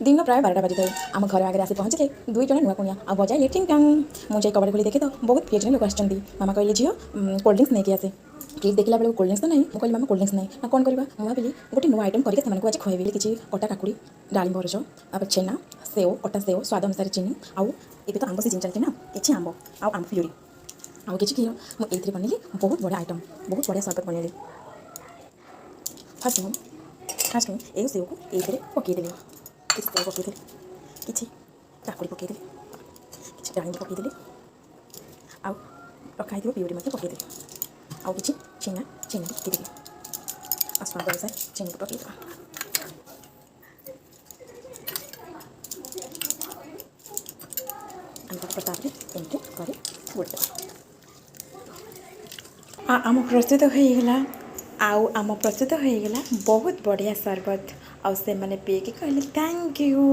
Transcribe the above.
दिन प्राय 12टा बाजी थाए आम घर आगे आसी पहुँचे दुई जन नुआ कुणिया आ बजाइले टिंग टांग मुझे कबाड़ खोली देखे तो बहुत किए जन लोक आसछन्ती मामा कहले झील कोल्ड ड्रिंक्स नहीं आसे फ्रिज देखला बेलू कोल्ड ड्रिंक्स तो नहीं मुझे मामा कोल्ड ड्रिंक्स नहीं ना कौन करवा मुझे भाविली गोटे नुआ आइटम करके आज खुआबी किसी कटा काकुड़ी डालिम रस छेना सेव कटा सेव स्वाद अनुसार चीनी आउ ये तो आंब सीजन चलती ना कि आंब आंब फ्यूरी आउ कि घी मुझे बनैली बहुत बढ़िया आइटम बहुत बढ़िया सरबत बनैली फास्ट ये सेव को ये पकईदेवी कि सेव पकईदेली कि काकुड़ी पकईदेली कि डालिम पकईदेली आउ रखाई प्यूरी मत पकईदेली आउ कि छेना छेना भी पकईदेली आ स्वाद अनुसार चीनी को पकईदेवा तापर एमती कर आम प्रस्तुत होगला आम प्रस्तुत होगला बहुत बढ़िया शरबत आउ से मैंने पी के कहले थैंक यू।